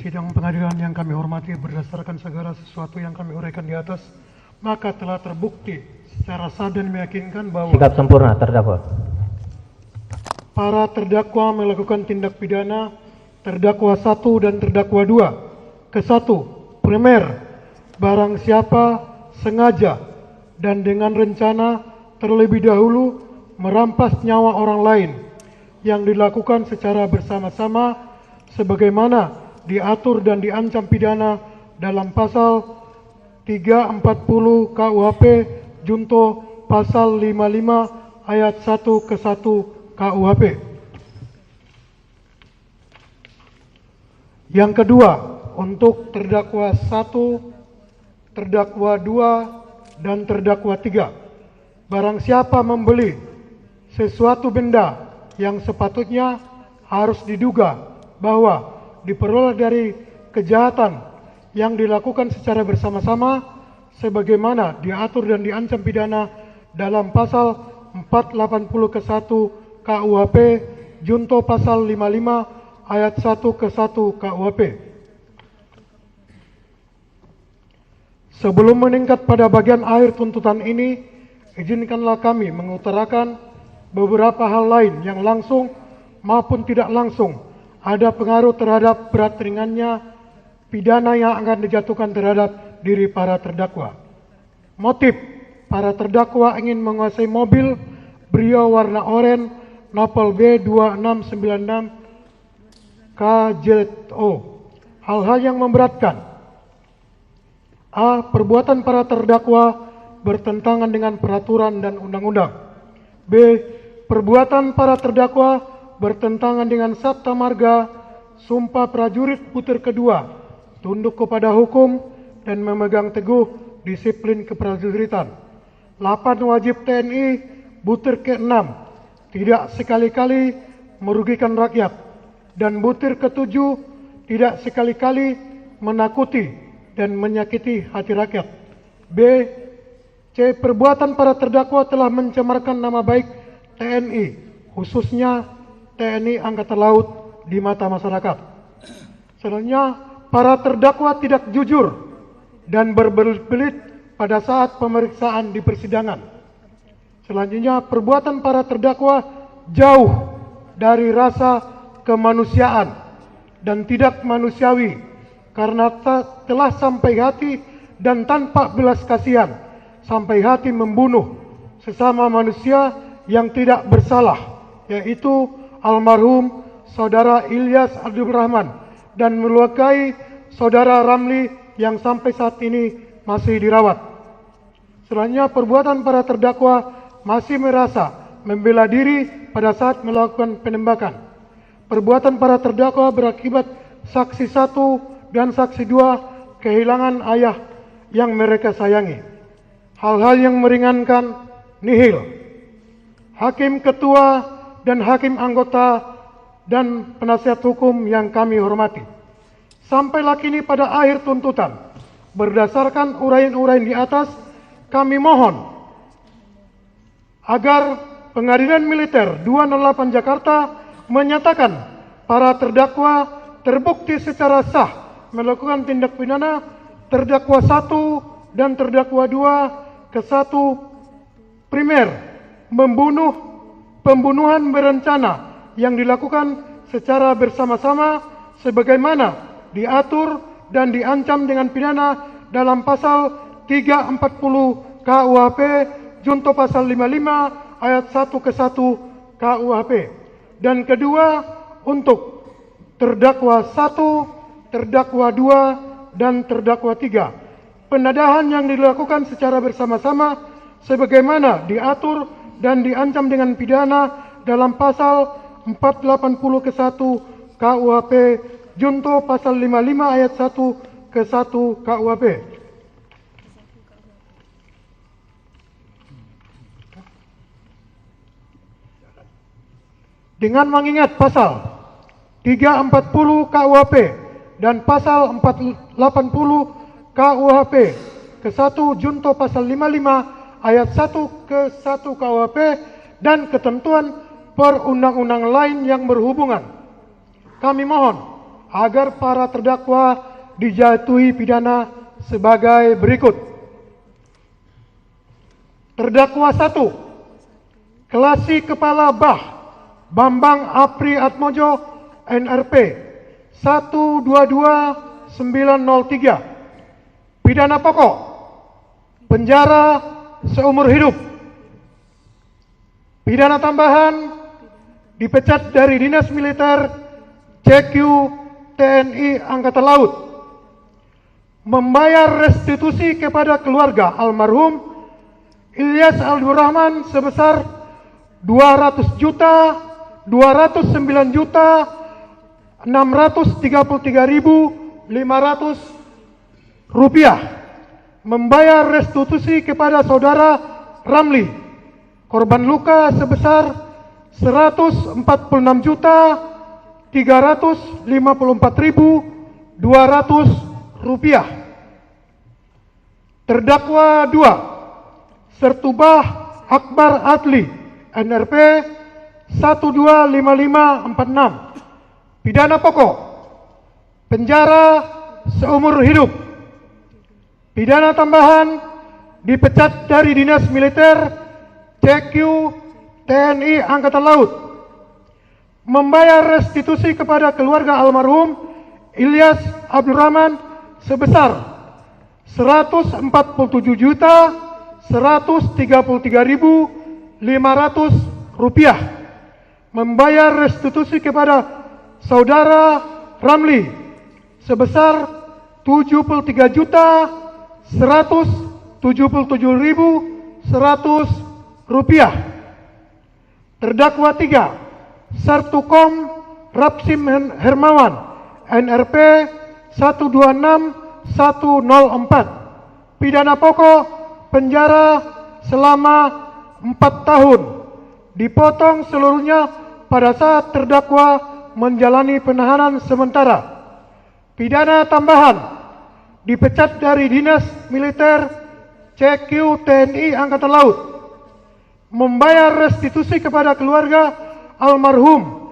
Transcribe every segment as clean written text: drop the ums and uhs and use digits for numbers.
Sidang pengadilan yang kami hormati, berdasarkan segala sesuatu yang kami uraikan di atas, maka telah terbukti secara sah dan meyakinkan bahwa sikap sempurna terdakwa. para terdakwa melakukan tindak pidana terdakwa 1 dan terdakwa 2. Ke-1, primer, barang siapa sengaja dan dengan rencana terlebih dahulu merampas nyawa orang lain yang dilakukan secara bersama-sama sebagaimana diatur dan diancam pidana dalam pasal 340 KUHP junto pasal 55 ayat 1 ke 1 KUHP. Yang kedua, untuk terdakwa 1, terdakwa 2, dan terdakwa 3. Barang siapa membeli sesuatu benda yang sepatutnya harus diduga bahwa diperoleh dari kejahatan yang dilakukan secara bersama-sama sebagaimana diatur dan diancam pidana dalam pasal 480 ke 1 KUHP junto pasal 55 ayat 1 ke 1 KUHP. Sebelum meningkat pada bagian akhir tuntutan ini, izinkanlah kami mengutarakan beberapa hal lain yang langsung maupun tidak langsung ada pengaruh terhadap berat ringannya pidana yang akan dijatuhkan terhadap diri para terdakwa. Motif, para terdakwa ingin menguasai mobil Brio warna oranye Nopal B2696 KJO. Hal-hal yang memberatkan. A. Perbuatan para terdakwa bertentangan dengan peraturan dan undang-undang. B. Perbuatan para terdakwa bertentangan dengan Sabta Marga, Sumpah Prajurit Butir Kedua, tunduk kepada hukum dan memegang teguh disiplin keprajuritan. 8. Wajib TNI Butir ke-6, tidak sekali-kali merugikan rakyat. Dan butir ke-7, tidak sekali-kali menakuti dan menyakiti hati rakyat. B. C. Perbuatan para terdakwa telah mencemarkan nama baik TNI, khususnya TNI Angkatan Laut di mata masyarakat. Selanjutnya, para terdakwa tidak jujur dan berbelit-belit pada saat pemeriksaan di persidangan. Selanjutnya, perbuatan para terdakwa jauh dari rasa kemanusiaan dan tidak manusiawi karena telah sampai hati dan tanpa belas kasihan sampai hati membunuh sesama manusia yang tidak bersalah, yaitu almarhum saudara Ilyas Abdul Rahman dan melukai saudara Ramli yang sampai saat ini masih dirawat. Selanjutnya, perbuatan para terdakwa masih merasa membela diri pada saat melakukan penembakan. Perbuatan para terdakwa berakibat saksi 1 dan saksi 2 kehilangan ayah yang mereka sayangi. Hal-hal yang meringankan nihil. Hakim ketua dan hakim anggota dan penasihat hukum yang kami hormati. Sampailah kini pada akhir tuntutan. Berdasarkan uraian-uraian di atas, kami mohon agar Pengadilan Militer 208 Jakarta menyatakan para terdakwa terbukti secara sah melakukan tindak pidana terdakwa 1 dan terdakwa 2 ke 1 primer pembunuhan berencana yang dilakukan secara bersama-sama sebagaimana diatur dan diancam dengan pidana dalam pasal 340 KUHP junto pasal 55 ayat 1 ke 1 KUHP. Dan kedua, untuk terdakwa 1, terdakwa 2, dan terdakwa 3. Penadahan yang dilakukan secara bersama-sama sebagaimana diatur dan diancam dengan pidana dalam pasal 480 ke 1 KUHP junto pasal 55 ayat 1 ke 1 KUHP. Dengan mengingat pasal 340 KUHP dan pasal 480 KUHP ke 1 junto pasal 55 ayat 1 ke 1 KUHP dan ketentuan perundang-undang lain yang berhubungan. Kami mohon agar para terdakwa dijatuhi pidana sebagai berikut. Terdakwa 1, Kelasi Kepala Bah Bambang Apri Atmojo NRP 122903. Pidana pokok penjara seumur hidup. Pidana tambahan dipecat dari Dinas Militer CQ TNI Angkatan Laut. Membayar restitusi kepada keluarga almarhum Ilyas Abdurrahman sebesar 200.209.633.500 rupiah. Membayar restitusi kepada saudara Ramli, korban luka sebesar 146.354.200 rupiah. Terdakwa 2, Sertubah Akbar Adli NRP 125546. Pidana pokok penjara seumur hidup. Pidana tambahan dipecat dari Dinas Militer CQ TNI Angkatan Laut. Membayar restitusi kepada keluarga almarhum Ilyas Abdurrahman sebesar 147.133.500 rupiah. Membayar restitusi kepada saudara Ramli sebesar 73.177.100 rupiah. Terdakwa 3, Sartukom Rapsim Hermawan NRP 126104. Pidana pokok penjara selama 4 tahun, dipotong seluruhnya pada saat terdakwa menjalani penahanan sementara. Pidana tambahan dipecat dari Dinas Militer CQ TNI Angkatan Laut. Membayar restitusi kepada keluarga almarhum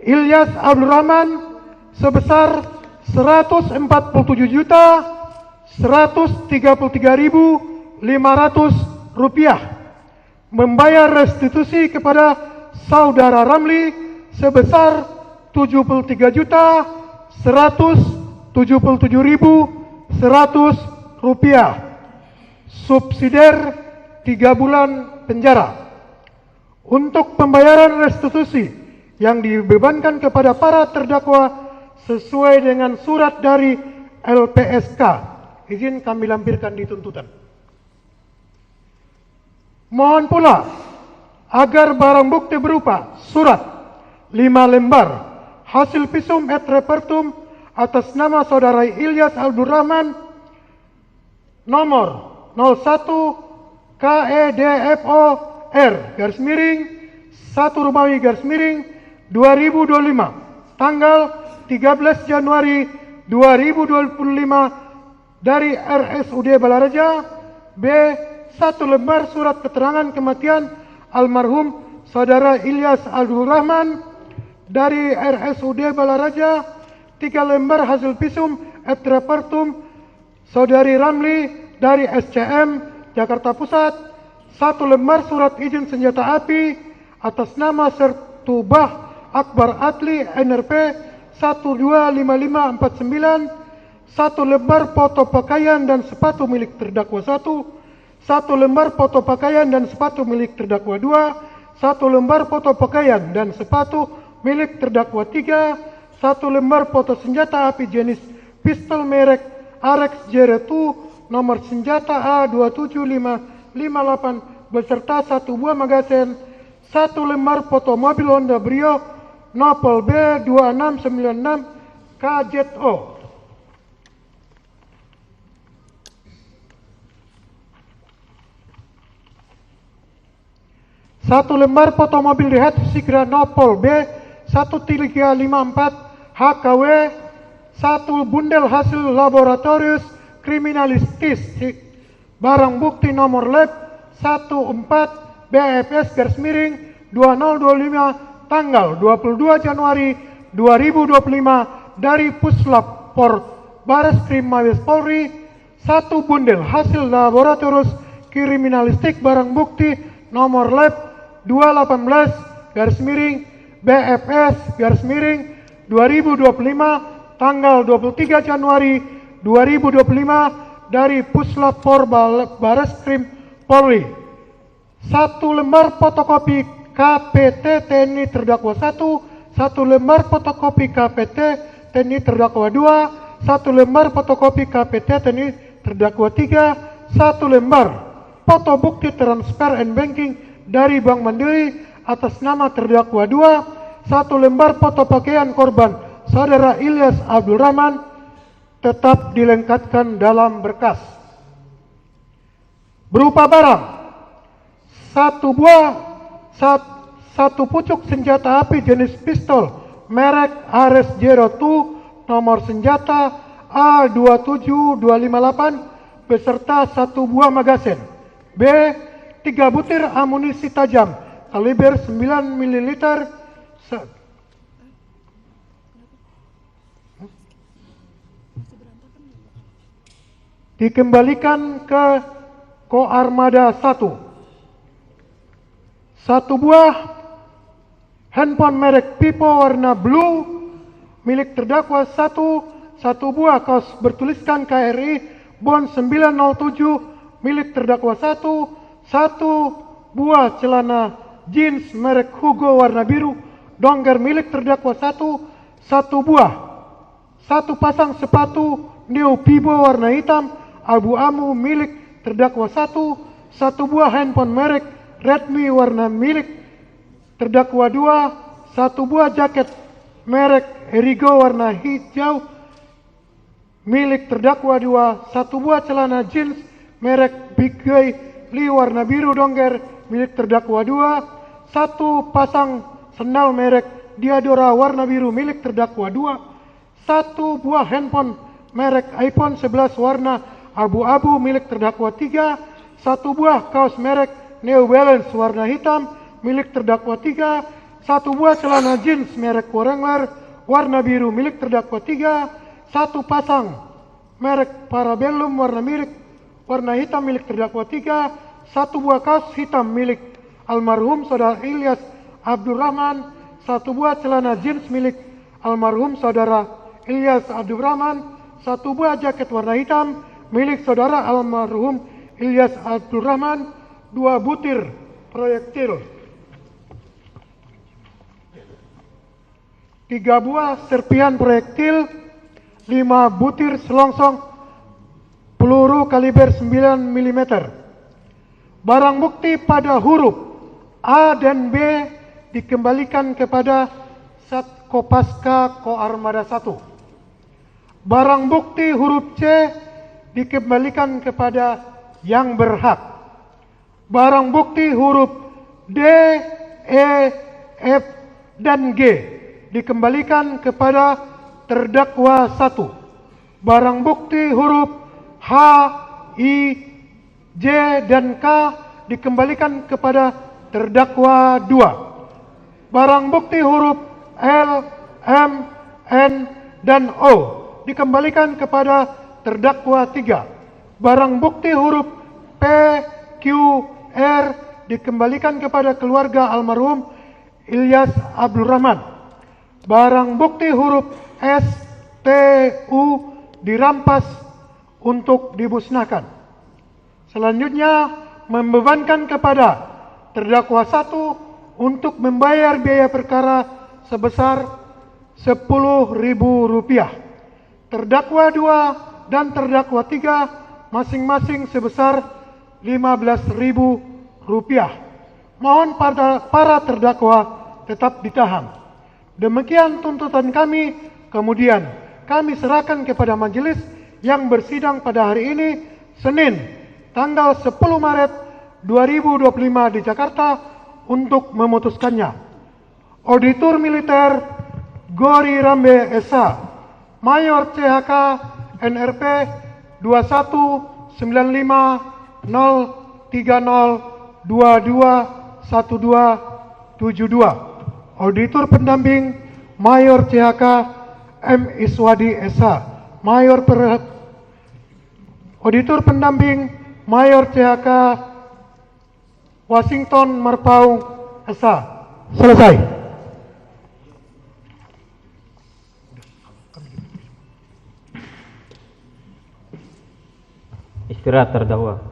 Ilyas Abdurrahman sebesar 147.133.500 rupiah. Membayar restitusi kepada saudara Ramli sebesar 73.177.100 rupiah. Subsidiar 3 bulan penjara. Untuk pembayaran restitusi yang dibebankan kepada para terdakwa sesuai dengan surat dari LPSK, izin kami lampirkan di tuntutan. Mohon pula agar barang bukti berupa surat 5 lembar hasil visum et repertum atas nama saudara Ilyas Abdurrahman nomor 01 KEDFOR garis miring 1 Romawi garis miring 2025 tanggal 13 Januari 2025 dari RSUD Balaraja. B. 1 lembar surat keterangan kematian almarhum saudara Ilyas Abdurrahman dari RSUD Balaraja. 3 lembar hasil visum et repertum saudari Ramli dari SCM Jakarta Pusat. 1 lembar surat izin senjata api atas nama Sertubah Akbar Adli NRP 125549. 1 lembar foto pakaian dan sepatu milik terdakwa 1. 1 lembar foto pakaian dan sepatu milik terdakwa 2. 1 lembar foto pakaian dan sepatu milik terdakwa 3. 1 lembar foto senjata api jenis pistol merek Arex J2 nomor senjata A27558 beserta 1 buah magasin. 1 lembar foto mobil Honda Brio Nopol B2696 KZO. Satu lembar foto mobil Rehat Sigra Nopol B1354 HKW. 1 bundel hasil laboratorius kriminalistis barang bukti nomor lab 14 BFS garis miring 2025 tanggal 22 Januari 2025 dari Puslap Por Bareskrim Mabes Polri, 1 bundel hasil laboratorium kriminalistik barang bukti nomor lab 218 BFS 2025 tanggal 23 Januari 2025 dari Puslap Por Bareskrim Polri. 1 lembar fotokopi KPT TNI terdakwa 1, 1 lembar fotokopi KPT TNI terdakwa 2, 1 lembar fotokopi KPT TNI terdakwa 3, 1 lembar foto bukti transfer and banking dari Bank Mandiri atas nama terdakwa 2, 1 lembar foto pakaian korban Saudara Ilyas Abdul Rahman tetap dilengkapkan dalam berkas. Berupa barang: 1 pucuk senjata api jenis pistol merek RS02 nomor senjata A27258 beserta 1 buah magasin. B. 3 butir amunisi tajam kaliber 9 ml dikembalikan ke Koarmada 1. 1 buah handphone merek Vivo warna blue milik terdakwa 1, 1 buah kaos bertuliskan KRI Bond 907 milik terdakwa 1, 1 buah celana jeans merek Hugo warna biru dongger milik terdakwa 1, 1 buah 1 pasang sepatu New Vivo warna hitam abu-abu milik terdakwa 1, 1 buah handphone merek Redmi warna milik terdakwa 2, 1 buah jaket merek Erigo warna hijau milik terdakwa 2, 1 buah celana jeans merek Big Guy Lee warna biru dongger milik terdakwa 2, 1 pasang sendal merek Diadora warna biru milik terdakwa 2, 1 buah handphone merek iPhone 11 warna abu-abu milik terdakwa 3, 1 buah kaos merek New Balance warna hitam milik terdakwa 3, 1 buah celana jeans merek Wrangler warna biru milik terdakwa 3, 1 pasang merek Parabellum warna hitam milik terdakwa 3, 1 buah kaos hitam milik almarhum Saudara Ilyas Abdul Rahman, 1 buah celana jeans milik almarhum Saudara Ilyas Abdul Rahman, 1 buah jaket warna hitam milik Saudara almarhum Ilyas Abdul Rahman, 2 butir proyektil, 3 buah serpihan proyektil, 5 butir selongsong peluru kaliber 9 mm. Barang bukti pada huruf A dan B dikembalikan kepada Satkopaska Koarmada 1. Barang bukti huruf C dikembalikan kepada yang berhak. Barang bukti huruf D, E, F, dan G dikembalikan kepada terdakwa 1. Barang bukti huruf H, I, J, dan K dikembalikan kepada terdakwa 2. Barang bukti huruf L, M, N, dan O dikembalikan kepada terdakwa 3. Barang bukti huruf P, Q, R dikembalikan kepada keluarga almarhum Ilyas Abdul Rahman. Barang bukti huruf S, T, U dirampas untuk dimusnahkan. Selanjutnya membebankan kepada terdakwa 1 untuk membayar biaya perkara sebesar Rp10.000. Terdakwa 2 dan terdakwa 3 masing-masing sebesar Rp15.000. Mohon para terdakwa tetap ditahan. Demikian tuntutan kami. Kemudian kami serahkan kepada majelis yang bersidang pada hari ini, Senin, tanggal 10 Maret 2025 di Jakarta untuk memutuskannya. Auditor Militer Gori Rambe SH, Mayor CHK NRP 219503022122. Auditor pendamping Mayor CHK M. Iswadi SH, Auditor Pendamping Mayor CHK Washington Marpaung SH. Selesai. Istirahat terdakwa.